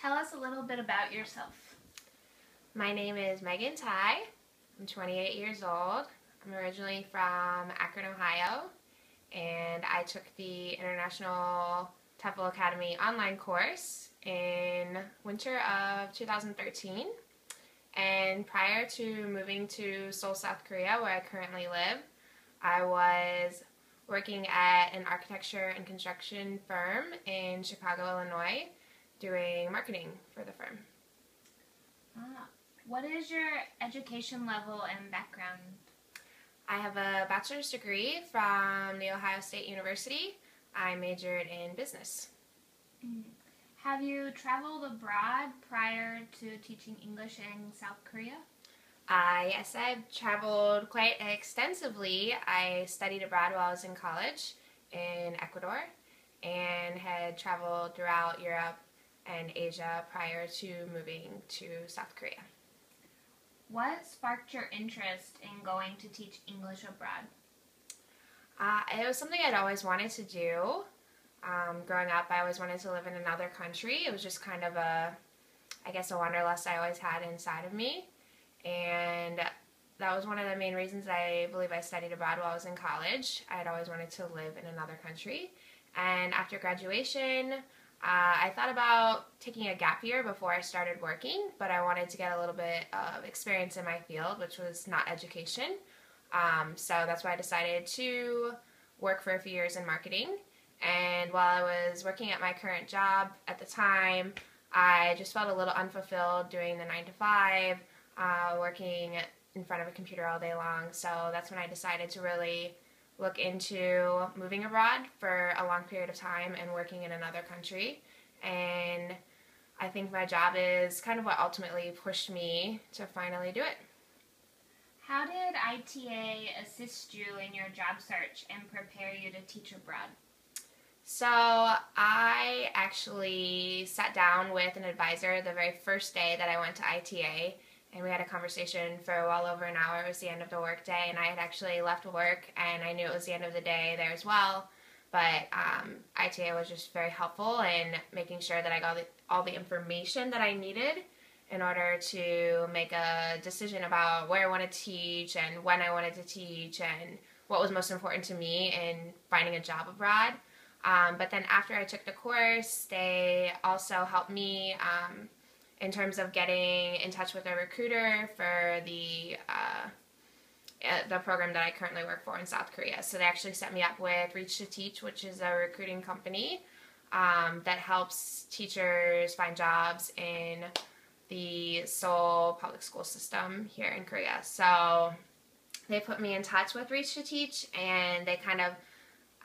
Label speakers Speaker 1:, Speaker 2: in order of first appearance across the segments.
Speaker 1: Tell us a little bit about yourself.
Speaker 2: My name is Megan Ty. I'm 28 years old. I'm originally from Akron, Ohio, and I took the International TEFL Academy online course in winter of 2013. And prior to moving to Seoul, South Korea, where I currently live, I was working at an architecture and construction firm in Chicago, Illinois, doing marketing for the firm.
Speaker 1: What is your education level and background?
Speaker 2: I have a bachelor's degree from The Ohio State University. I majored in business.
Speaker 1: Have you traveled abroad prior to teaching English in South Korea?
Speaker 2: Yes, I've traveled quite extensively. I studied abroad while I was in college in Ecuador and had traveled throughout Europe and Asia prior to moving to South Korea.
Speaker 1: What sparked your interest in going to teach English abroad?
Speaker 2: It was something I'd always wanted to do. Growing up, I always wanted to live in another country. It was just kind of a wanderlust I always had inside of me. And that was one of the main reasons I believe I studied abroad while I was in college. I had always wanted to live in another country. And after graduation, I thought about taking a gap year before I started working, but I wanted to get a little bit of experience in my field, which was not education. So that's why I decided to work for a few years in marketing. And while I was working at my current job at the time, I just felt a little unfulfilled doing the 9 to 5, working in front of a computer all day long. So that's when I decided to really look into moving abroad for a long period of time and working in another country. And I think my job is kind of what ultimately pushed me to finally do it.
Speaker 1: How did ITA assist you in your job search and prepare you to teach abroad?
Speaker 2: So I actually sat down with an advisor the very first day that I went to ITA, and we had a conversation for well over an hour. It was the end of the work day, and I had actually left work, and I knew it was the end of the day there as well. But ITA was just very helpful in making sure that I got all the information that I needed in order to make a decision about where I wanted to teach and when I wanted to teach and what was most important to me in finding a job abroad. But then after I took the course, they also helped me in terms of getting in touch with a recruiter for the program that I currently work for in South Korea. So they actually set me up with Reach to Teach, which is a recruiting company that helps teachers find jobs in the Seoul public school system here in Korea. So they put me in touch with Reach to Teach, and they kind of,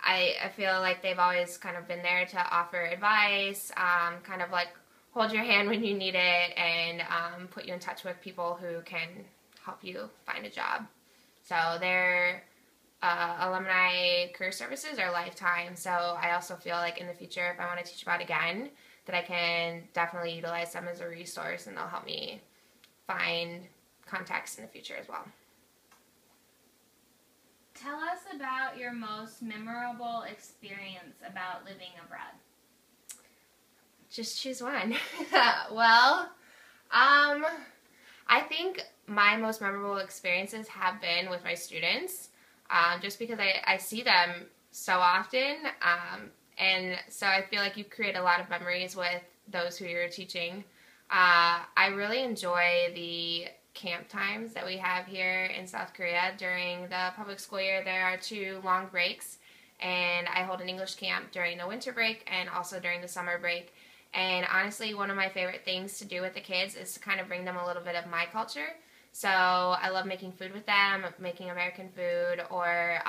Speaker 2: I feel like they've always kind of been there to offer advice, kind of like hold your hand when you need it, and put you in touch with people who can help you find a job. So their alumni career services are lifetime, so I also feel like in the future, if I want to teach abroad again, that I can definitely utilize them as a resource, and they'll help me find contacts in the future as well.
Speaker 1: Tell us about your most memorable experience about living abroad.
Speaker 2: Just choose one. Well, I think my most memorable experiences have been with my students, just because I see them so often, and so I feel like you create a lot of memories with those who you're teaching. I really enjoy the camp times that we have here in South Korea. During the public school year, there are 2 long breaks, and I hold an English camp during the winter break and also during the summer break. And honestly, one of my favorite things to do with the kids is to kind of bring them a little bit of my culture. So I love making food with them, making American food, or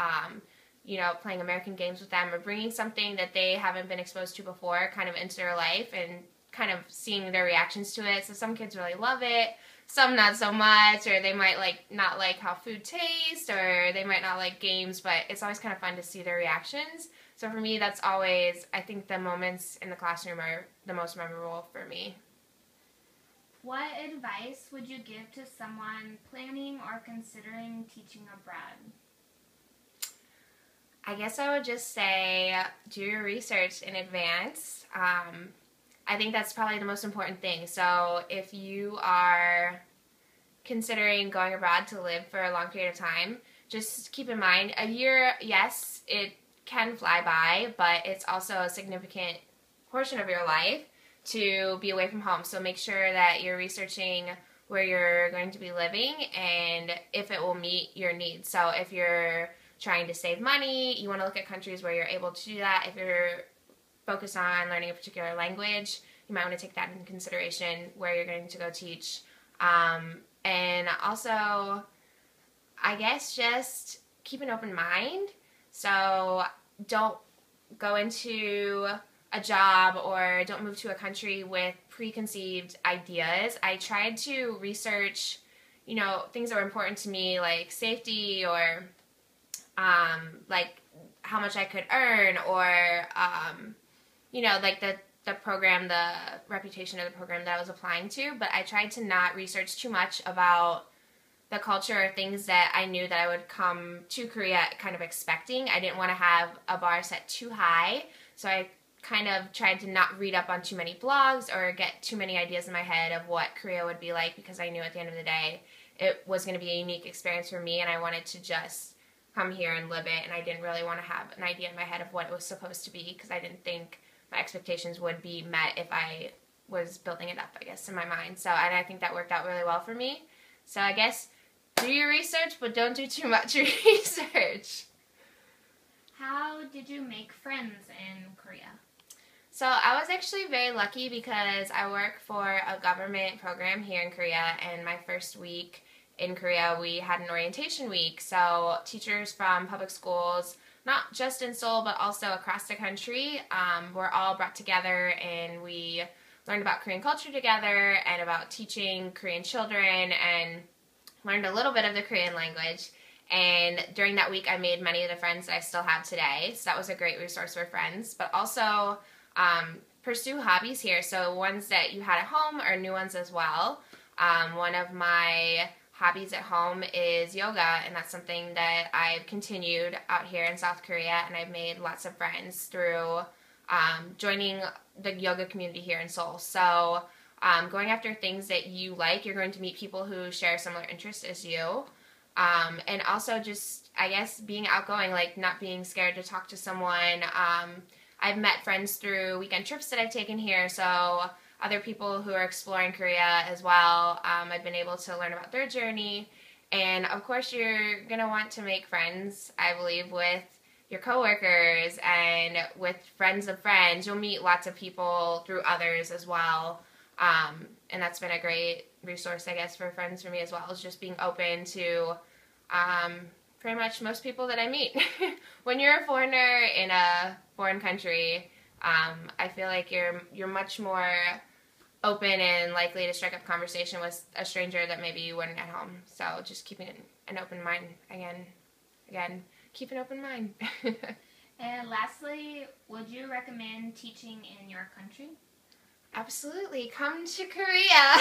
Speaker 2: playing American games with them, or bringing something that they haven't been exposed to before kind of into their life and kind of seeing their reactions to it. So some kids really love it, some not so much, or they might not like how food tastes, or they might not like games, but it's always kind of fun to see their reactions. So for me, that's always, I think the moments in the classroom are the most memorable for me.
Speaker 1: What advice would you give to someone planning or considering teaching abroad?
Speaker 2: I guess I would just say do your research in advance. I think that's probably the most important thing. So if you are considering going abroad to live for a long period of time, just keep in mind, a year, yes, it can fly by, but it's also a significant portion of your life to be away from home. So make sure that you're researching where you're going to be living and if it will meet your needs. So if you're trying to save money, you want to look at countries where you're able to do that. If you're focused on learning a particular language, you might want to take that into consideration where you're going to go teach. And also, I guess just keep an open mind. So don't go into a job or don't move to a country with preconceived ideas. I tried to research, things that were important to me, like safety or like how much I could earn or, like the program, the reputation of the program that I was applying to. But I tried to not research too much about the culture or things that I knew that I would come to Korea kind of expecting. I didn't want to have a bar set too high, so I kind of tried to not read up on too many blogs or get too many ideas in my head of what Korea would be like, because I knew at the end of the day it was going to be a unique experience for me and I wanted to just come here and live it, and I didn't really want to have an idea in my head of what it was supposed to be because I didn't think my expectations would be met if I was building it up, I guess, in my mind. So, and I think that worked out really well for me. So I guess do your research, but don't do too much research.
Speaker 1: How did you make friends in Korea?
Speaker 2: So I was actually very lucky because I work for a government program here in Korea, and my first week in Korea we had an orientation week. So teachers from public schools, not just in Seoul but also across the country, were all brought together, and we learned about Korean culture together and about teaching Korean children and learned a little bit of the Korean language. And during that week I made many of the friends that I still have today, so that was a great resource for friends. But also pursue hobbies here, so ones that you had at home or new ones as well. One of my hobbies at home is yoga, and that's something that I've continued out here in South Korea, and I've made lots of friends through joining the yoga community here in Seoul. So going after things that you like, you're going to meet people who share similar interests as you. And also just, I guess, being outgoing, like not being scared to talk to someone. I've met friends through weekend trips that I've taken here, so other people who are exploring Korea as well. I've been able to learn about their journey. And of course you're going to want to make friends, I believe, with your coworkers and with friends of friends. You'll meet lots of people through others as well. And that's been a great resource, I guess, for friends for me as well, is just being open to pretty much most people that I meet. When you're a foreigner in a foreign country, I feel like you're much more open and likely to strike up conversation with a stranger that maybe you wouldn't at home. So just keeping an open mind, again, keep an open mind.
Speaker 1: And lastly, would you recommend teaching in your country?
Speaker 2: Absolutely. Come to Korea.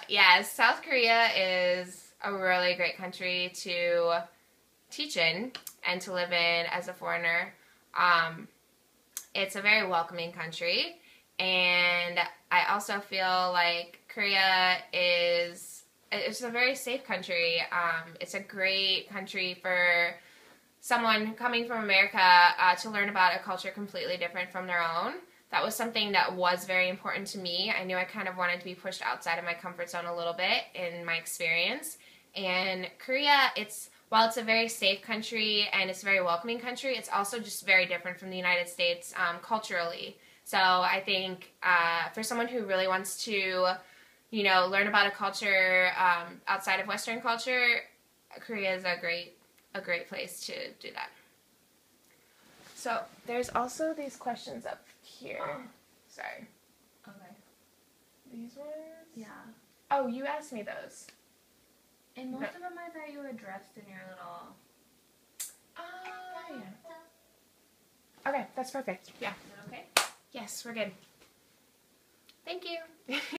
Speaker 2: Yes, South Korea is a really great country to teach in and to live in as a foreigner. It's a very welcoming country, and I also feel like Korea it's a very safe country. It's a great country for someone coming from America to learn about a culture completely different from their own. That was something that was very important to me. I knew I kind of wanted to be pushed outside of my comfort zone a little bit in my experience. And Korea, while it's a very safe country and it's a very welcoming country, it's also just very different from the United States culturally. So I think for someone who really wants to, learn about a culture outside of Western culture, Korea is a great place to do that. So there's also these questions up here. Sorry.
Speaker 1: Okay.
Speaker 2: These ones?
Speaker 1: Yeah.
Speaker 2: Oh, you asked me those.
Speaker 1: And most of them I thought you were addressed in your little...
Speaker 2: Yeah. Okay, that's perfect. Yeah.
Speaker 1: Is it okay?
Speaker 2: Yes, we're good. Thank you.